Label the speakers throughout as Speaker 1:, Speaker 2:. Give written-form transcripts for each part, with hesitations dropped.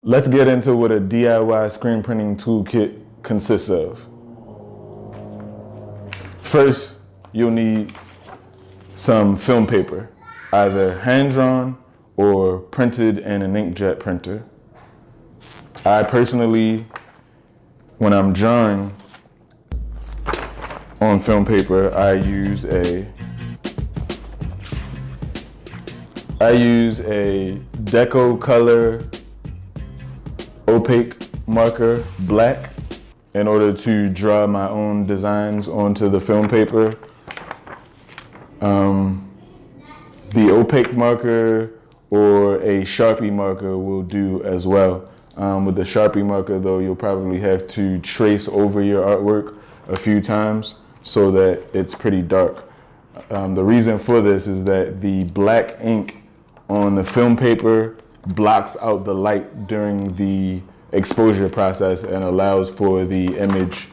Speaker 1: Let's get into what a DIY screen printing toolkit consists of. First, you'll need some film paper, either hand-drawn or printed in an inkjet printer. I personally, when I'm drawing on film paper, I use a Deco Color opaque marker, black, in order to draw my own designs onto the film paper. The opaque marker or a Sharpie marker will do as well. With the Sharpie marker though, you'll probably have to trace over your artwork a few times so that it's pretty dark. The reason for this is that the black ink on the film paper blocks out the light during the exposure process and allows for the image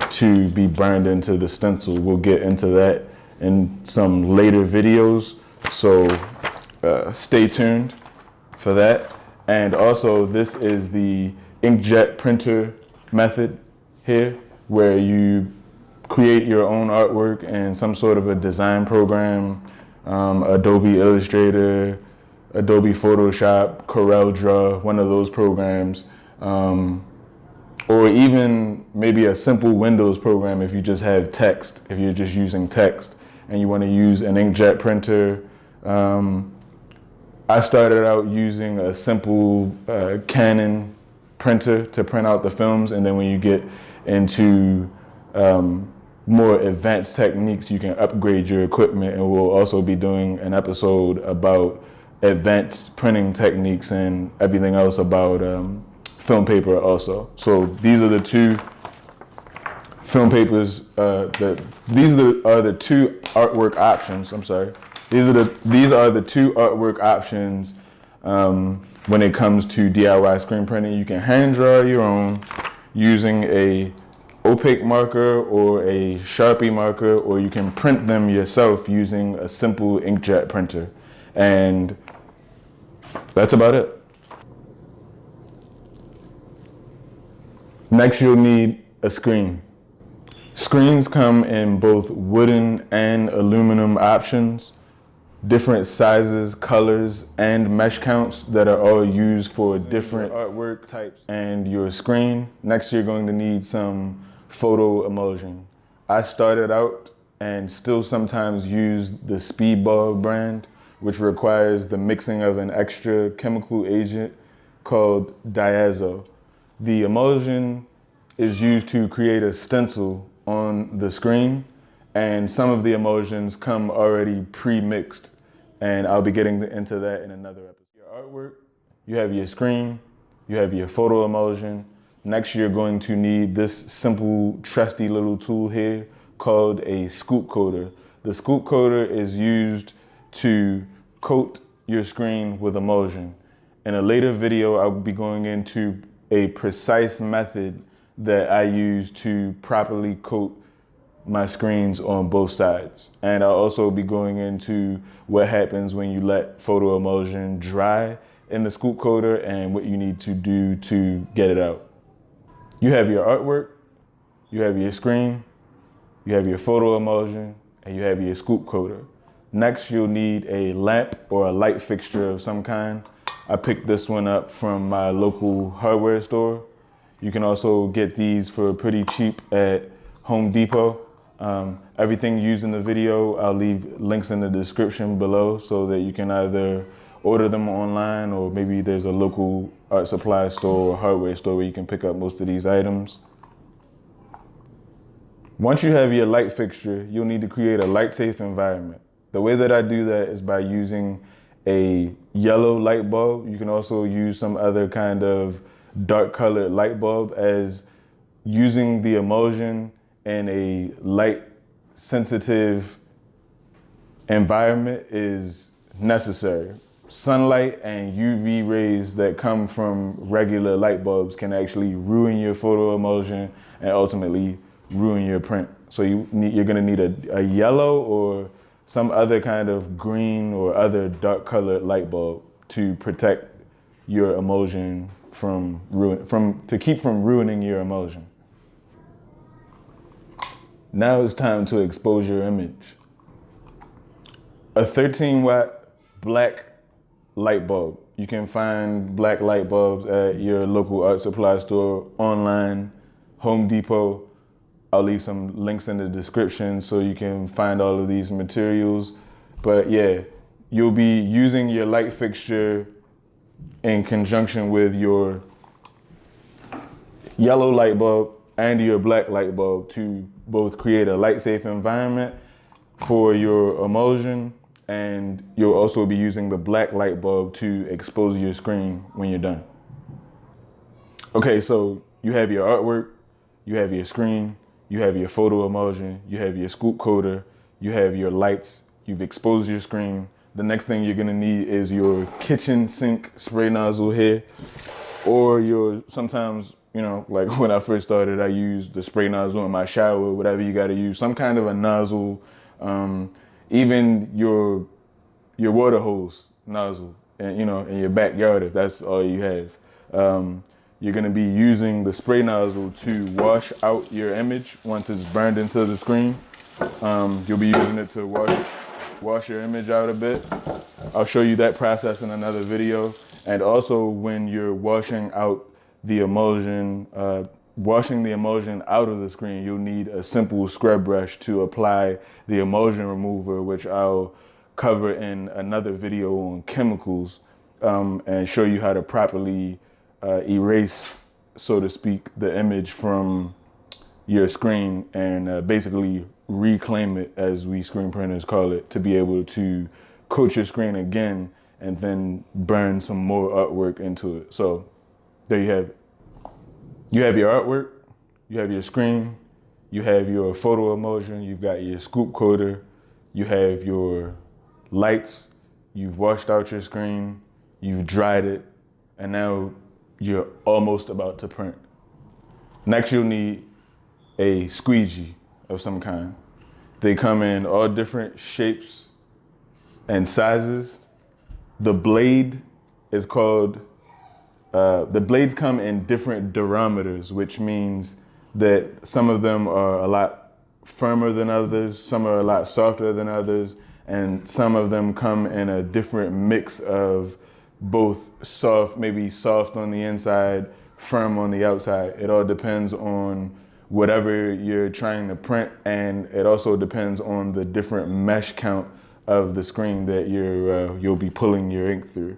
Speaker 1: to be burned into the stencil. We'll get into that in some later videos, so stay tuned for that. And also, this is the inkjet printer method here, where you create your own artwork in some sort of a design program, Adobe Illustrator, Adobe Photoshop, CorelDRAW, one of those programs, or even maybe a simple Windows program if you just have text, if you're just using text and you want to use an inkjet printer. I started out using a simple Canon printer to print out the films, and then when you get into more advanced techniques, you can upgrade your equipment, and we'll also be doing an episode about advanced printing techniques and everything else about film paper also. So these are the two film papers, these are the two artwork options, I'm sorry. These are the two artwork options when it comes to DIY screen printing. You can hand draw your own using a opaque marker or a Sharpie marker, or you can print them yourself using a simple inkjet printer. And that's about it. Next, you'll need a screen. Screens come in both wooden and aluminum options, different sizes, colors, and mesh counts that are all used for different artwork types and your screen. Next, you're going to need some photo emulsion. I started out and still sometimes use the Speedball brand, which requires the mixing of an extra chemical agent called diazo. The emulsion is used to create a stencil on the screen, and some of the emulsions come already pre-mixed, and I'll be getting into that in another episode. Your artwork, you have your screen, you have your photo emulsion. Next, you're going to need this simple, trusty little tool here called a scoop coater. The scoop coater is used to coat your screen with emulsion. In a later video, I'll be going into a precise method that I use to properly coat my screens on both sides. And I'll also be going into what happens when you let photo emulsion dry in the scoop coater and what you need to do to get it out. You have your artwork, you have your screen, you have your photo emulsion, and you have your scoop coater. Next, you'll need a lamp or a light fixture of some kind. I picked this one up from my local hardware store. You can also get these for pretty cheap at Home Depot. Everything used in the video, I'll leave links in the description below so that you can either order them online, or maybe there's a local art supply store or hardware store where you can pick up most of these items. Once you have your light fixture, you'll need to create a light-safe environment. The way that I do that is by using a yellow light bulb. You can also use some other kind of dark colored light bulb, as using the emulsion in a light sensitive environment is necessary. Sunlight and UV rays that come from regular light bulbs can actually ruin your photo emulsion and ultimately ruin your print. So you're gonna need a yellow or some other kind of green or other dark colored light bulb to protect your emulsion from ruining your emulsion. Now it's time to expose your image. A 13-watt black light bulb. You can find black light bulbs at your local art supply store, online, Home Depot. I'll leave some links in the description so you can find all of these materials. But yeah, you'll be using your light fixture in conjunction with your yellow light bulb and your black light bulb to both create a light safe environment for your emulsion, and you'll also be using the black light bulb to expose your screen when you're done. Okay, so you have your artwork, you have your screen, you have your photo emulsion, you have your scoop coater, you have your lights, you've exposed your screen. The next thing you're gonna need is your kitchen sink spray nozzle here, or your, sometimes, you know, like when I first started, I used the spray nozzle in my shower, whatever you gotta use, some kind of a nozzle, even your water hose nozzle, and you know, in your backyard, if that's all you have. You're gonna be using the spray nozzle to wash out your image once it's burned into the screen. You'll be using it to wash your image out a bit. I'll show you that process in another video. And also when you're washing out the emulsion, washing the emulsion out of the screen, you'll need a simple scrub brush to apply the emulsion remover, which I'll cover in another video on chemicals, and show you how to properly erase, so to speak, the image from your screen and basically reclaim it, as we screen printers call it, to be able to coat your screen again and then burn some more artwork into it. So there you have it. You have your artwork, you have your screen, you have your photo emulsion, you've got your scoop coater, you have your lights, you've washed out your screen, you've dried it, and now you're almost about to print. Next, you'll need a squeegee of some kind. They come in all different shapes and sizes. The blade is called, the blades come in different diameters, which means that some of them are a lot firmer than others, some are a lot softer than others, and some of them come in a different mix of both soft, maybe soft on the inside, firm on the outside. It all depends on whatever you're trying to print, and it also depends on the different mesh count of the screen that you'll be pulling your ink through.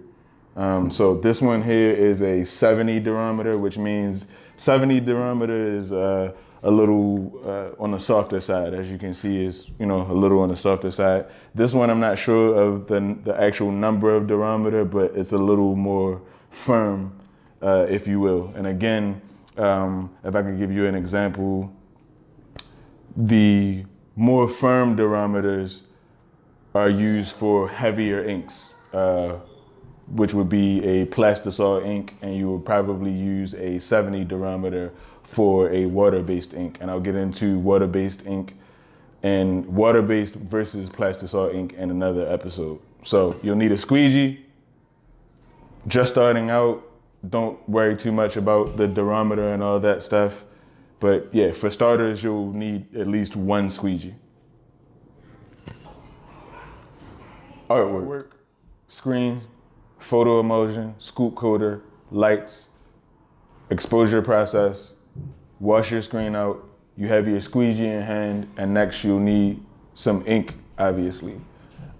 Speaker 1: So this one here is a 70 diameter, which means 70 diameter is a little on the softer side. As you can see, is, you know, a little on the softer side. This one, I'm not sure of the actual number of diameter, but it's a little more firm, if you will. And again, if I can give you an example, the more firm diameters are used for heavier inks, which would be a plastisol ink, and you would probably use a 70 diameter for a water-based ink. And I'll get into water-based ink and water-based versus plastisol ink in another episode. So you'll need a squeegee. Just starting out, don't worry too much about the diameter and all that stuff. But yeah, for starters, you'll need at least one squeegee. Artwork, screen, photo emulsion, scoop coater, lights, exposure process, wash your screen out, you have your squeegee in hand, and next you'll need some ink, obviously.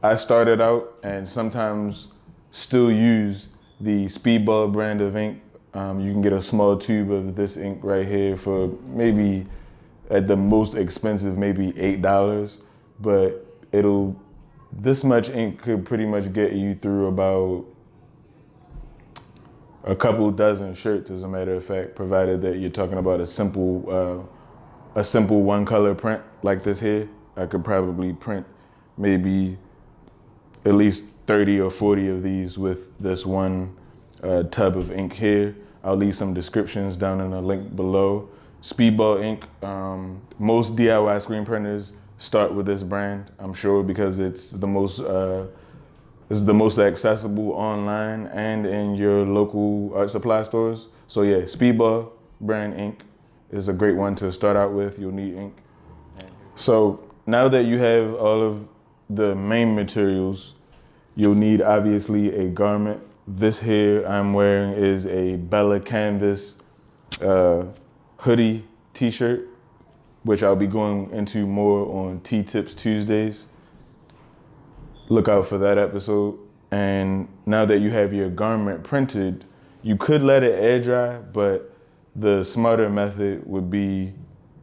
Speaker 1: I started out and sometimes still use the Speedball brand of ink. You can get a small tube of this ink right here for maybe, at the most expensive, maybe $8, but this much ink could pretty much get you through about a couple dozen shirts, as a matter of fact, provided that you're talking about a simple one color print like this here. I could probably print maybe at least 30 or 40 of these with this one tub of ink here. I'll leave some descriptions down in the link below. Speedball ink, most DIY screen printers start with this brand, I'm sure, because it's the most This is the most accessible online and in your local art supply stores. So yeah, Speedball brand ink is a great one to start out with. You'll need ink. So now that you have all of the main materials, you'll need obviously a garment. This here I'm wearing is a Bella Canvas hoodie t-shirt, which I'll be going into more on T-Tips Tuesdays. Look out for that episode. And now that you have your garment printed, you could let it air dry, but the smarter method would be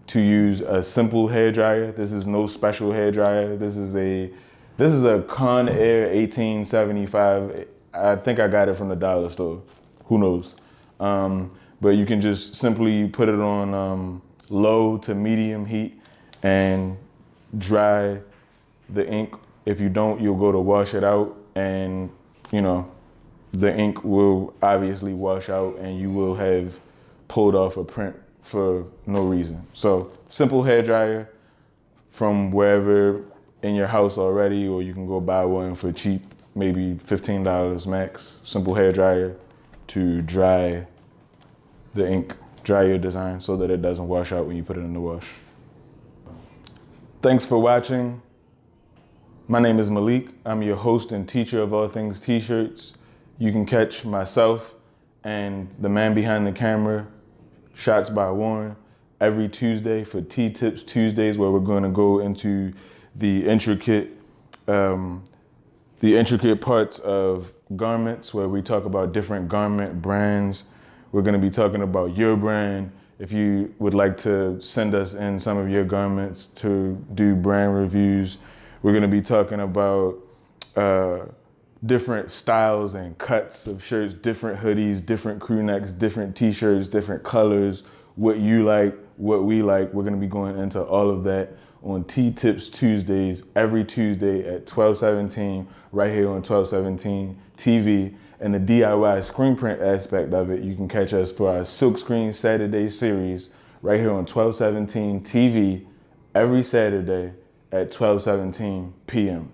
Speaker 1: to use a simple hair dryer. This is no special hair dryer. This is a Conair 1875. I think I got it from the dollar store. Who knows? But you can just simply put it on low to medium heat and dry the ink. If you don't, you'll go to wash it out, and you know, the ink will obviously wash out and you will have pulled off a print for no reason. So simple hair dryer from wherever in your house already, or you can go buy one for cheap, maybe $15 max. Simple hair dryer to dry the ink, dry your design so that it doesn't wash out when you put it in the wash. Thanks for watching. My name is Malik. I'm your host and teacher of all things t-shirts. You can catch myself and the man behind the camera, Shots by Warren, every Tuesday for T-Tips Tuesdays, where we're going to go into the intricate parts of garments, where we talk about different garment brands. We're going to be talking about your brand. If you would like to send us in some of your garments to do brand reviews, we're going to be talking about different styles and cuts of shirts, different hoodies, different crew necks, different t-shirts, different colors, what you like, what we like. We're going to be going into all of that on T-Tips Tuesdays, every Tuesday at 12:17, right here on 12:17 TV. And the DIY screen print aspect of it, you can catch us for our Silkscreen Saturday series right here on 12:17 TV every Saturday at 12:17 p.m.